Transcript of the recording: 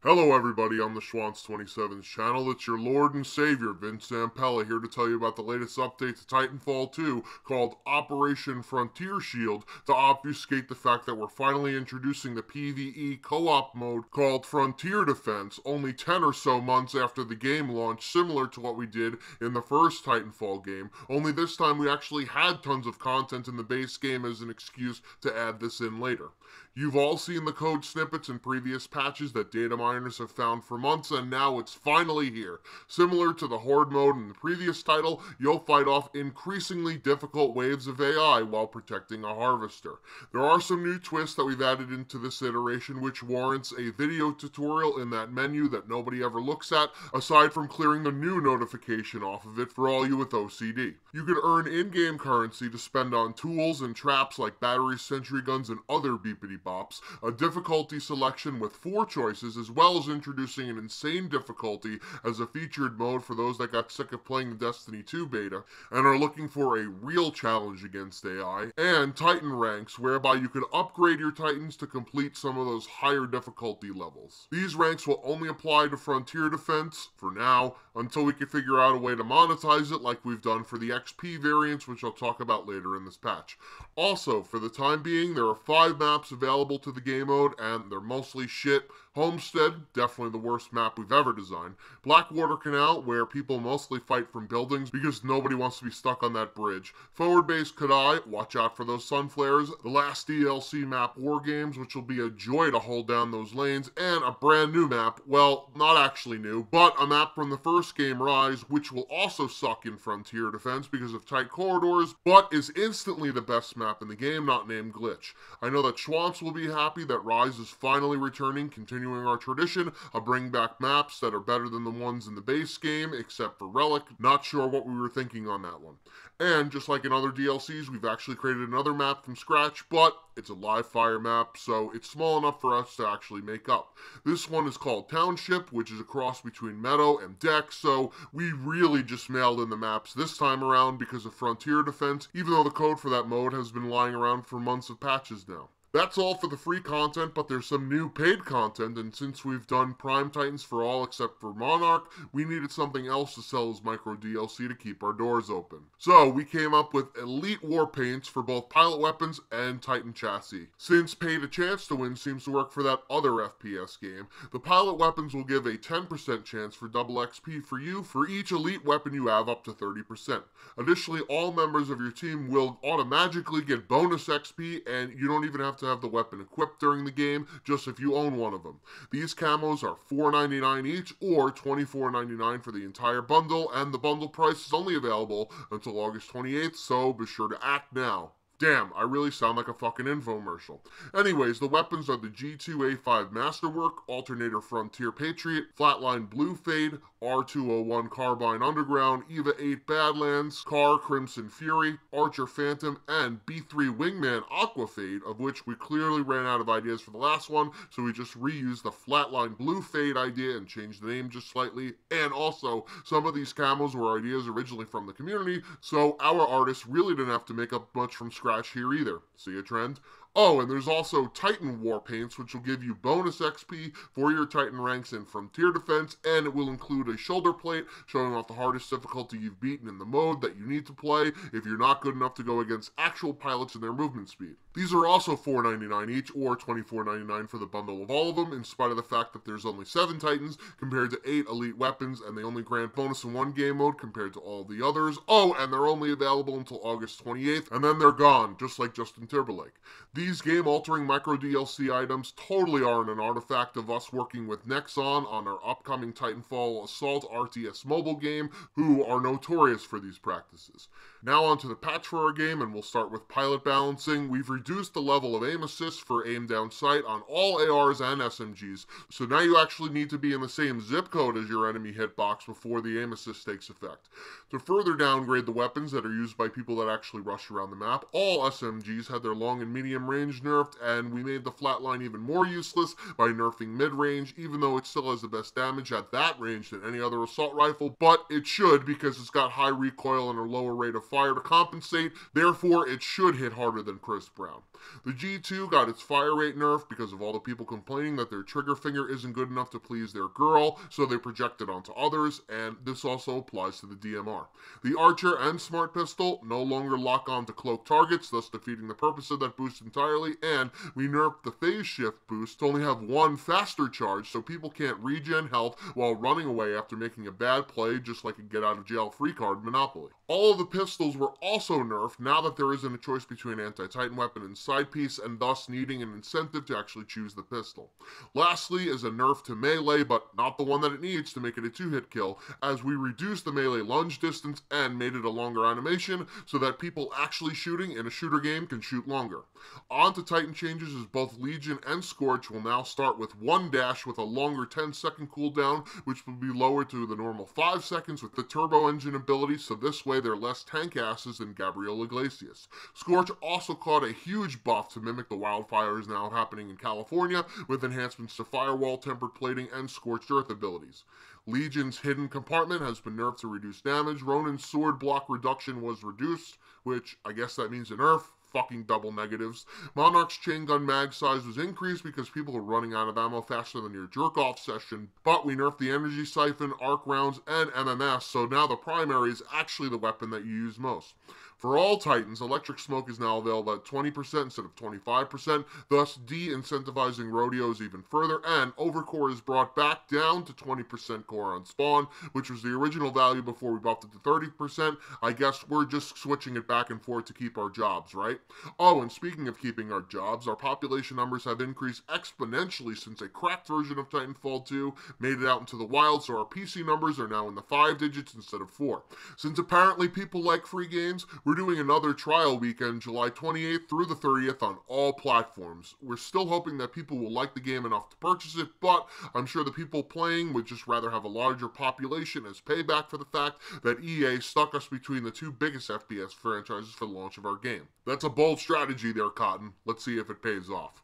Hello everybody, I'm the Schwantz27's channel. It's your Lord and Savior, Vince Zampella, here to tell you about the latest update to Titanfall 2 called Operation Frontier Shield to obfuscate the fact that we're finally introducing the PvE co-op mode called Frontier Defense only 10 or so months after the game launched, similar to what we did in the first Titanfall game, only this time we actually had tons of content in the base game as an excuse to add this in later. You've all seen the code snippets in previous patches that data miners have found for months, and now it's finally here. Similar to the Horde mode in the previous title, you'll fight off increasingly difficult waves of AI while protecting a harvester. There are some new twists that we've added into this iteration which warrants a video tutorial in that menu that nobody ever looks at, aside from clearing the new notification off of it for all you with OCD. You can earn in-game currency to spend on tools and traps like batteries, sentry guns, and other beepity bops, a difficulty selection with 4 choices, as well as introducing an insane difficulty as a featured mode for those that got sick of playing the Destiny 2 beta and are looking for a real challenge against AI, and Titan ranks, whereby you can upgrade your Titans to complete some of those higher difficulty levels. These ranks will only apply to Frontier Defense, for now, until we can figure out a way to monetize it like we've done for the XP variants, which I'll talk about later in this patch. Also, for the time being, there are 5 maps available to the game mode, and they're mostly shit. Homestead, definitely the worst map we've ever designed. Blackwater Canal, where people mostly fight from buildings because nobody wants to be stuck on that bridge. Forward Base Kadai, watch out for those sun flares. The last DLC map, War Games, which will be a joy to hold down those lanes. And a brand new map, well, not actually new, but a map from the first game, Rise, which will also suck in Frontier Defense because of tight corridors, but is instantly the best map in the game, not named Glitch. I know that Schwantz will be happy that Rise is finally returning, continuing our tradition of bringing back maps that are better than the ones in the base game, except for Relic. Not sure what we were thinking on that one. And just like in other DLCs, we've actually created another map from scratch, but it's a live fire map, so it's small enough for us to actually make up. This one is called Township, which is a cross between Meadow and Deck, so we really just mailed in the maps this time around because of Frontier Defense, even though the code for that mode has been lying around for months of patches now. That's all for the free content, but there's some new paid content, and since we've done Prime Titans for all except for Monarch, we needed something else to sell as micro DLC to keep our doors open. So we came up with Elite War Paints for both pilot weapons and Titan chassis. Since Pay to Chance to Win seems to work for that other FPS game, the pilot weapons will give a 10% chance for double XP for you for each elite weapon you have up to 30%. Additionally, all members of your team will automatically get bonus XP, and you don't even have to have the weapon equipped during the game, just if you own one of them. These camos are $4.99 each, or $24.99 for the entire bundle, and the bundle price is only available until August 28th, so be sure to act now. Damn, I really sound like a fucking infomercial. Anyways, the weapons are the G2A5 Masterwork, Alternator Frontier Patriot, Flatline Blue Fade, R201 Carbine Underground, EVA 8 Badlands, Car Crimson Fury, Archer Phantom, and B3 Wingman Aqua Fade, of which we clearly ran out of ideas for the last one, so we just reused the Flatline Blue Fade idea and changed the name just slightly. And also, some of these camos were ideas originally from the community, so our artists really didn't have to make up much from scratch here either. See a trend? Oh, and there's also Titan War Paints, which will give you bonus XP for your Titan ranks in Frontier Defense, and it will include a shoulder plate showing off the hardest difficulty you've beaten in the mode that you need to play if you're not good enough to go against actual pilots and their movement speed. These are also $4.99 each, or $24.99 for the bundle of all of them, in spite of the fact that there's only 7 Titans compared to 8 elite weapons, and they only grant bonus in one game mode compared to all the others. Oh, and they're only available until August 28th, and then they're gone, just like Justin Timberlake. These game-altering micro DLC items totally aren't an artifact of us working with Nexon on our upcoming Titanfall Assault RTS mobile game, who are notorious for these practices. Now onto the patch for our game, and we'll start with pilot balancing. We've reduced the level of aim assist for aim down sight on all ARs and SMGs, so now you actually need to be in the same zip code as your enemy hitbox before the aim assist takes effect. To further downgrade the weapons that are used by people that actually rush around the map, all SMGs had their long and medium range nerfed, and we made the flatline even more useless by nerfing mid-range, even though it still has the best damage at that range than any other assault rifle, but it should because it's got high recoil and a lower rate of fire to compensate, therefore it should hit harder than Chris Brown. The G2 got its fire rate nerfed because of all the people complaining that their trigger finger isn't good enough to please their girl, so they project it onto others, and this also applies to the DMR. The Archer and Smart Pistol no longer lock on to cloak targets, thus defeating the purpose of that boost entirely, and we nerfed the phase shift boost to only have one faster charge, so people can't regen health while running away after making a bad play, just like a get out of jail free card Monopoly. All of the pistols were also nerfed now that there isn't a choice between anti-Titan weapon and side piece, and thus needing an incentive to actually choose the pistol. Lastly is a nerf to melee, but not the one that it needs to make it a 2-hit kill, as we reduced the melee lunge distance and made it a longer animation so that people actually shooting in a shooter game can shoot longer. On to Titan changes, as both Legion and Scorch will now start with one dash with a longer 10-second cooldown, which will be lowered to the normal 5 seconds with the turbo engine ability, so this way they're less tank asses than Gabriel Iglesias. Scorch also caught a huge buff to mimic the wildfires now happening in California, with enhancements to firewall, tempered plating, and scorched earth abilities. Legion's hidden compartment has been nerfed to reduce damage. Ronin's sword block reduction was reduced, which I guess that means a nerf. Fucking double negatives. Monarch's chain gun mag size was increased because people are running out of ammo faster than your jerk-off session, but we nerfed the energy siphon, arc rounds, and MMS, so now the primary is actually the weapon that you use most. For all Titans, electric smoke is now available at 20% instead of 25%, thus de-incentivizing rodeos even further, and overcore is brought back down to 20% core on spawn, which was the original value before we buffed it to 30%. I guess we're just switching it back and forth to keep our jobs, right? Oh, and speaking of keeping our jobs, our population numbers have increased exponentially since a cracked version of Titanfall 2 made it out into the wild, so our PC numbers are now in the 5 digits instead of 4. Since apparently people like free games, we're doing another trial weekend, July 28th through the 30th on all platforms. We're still hoping that people will like the game enough to purchase it, but I'm sure the people playing would just rather have a larger population as payback for the fact that EA stuck us between the two biggest FPS franchises for the launch of our game. That's a bold strategy there, Cotton. Let's see if it pays off.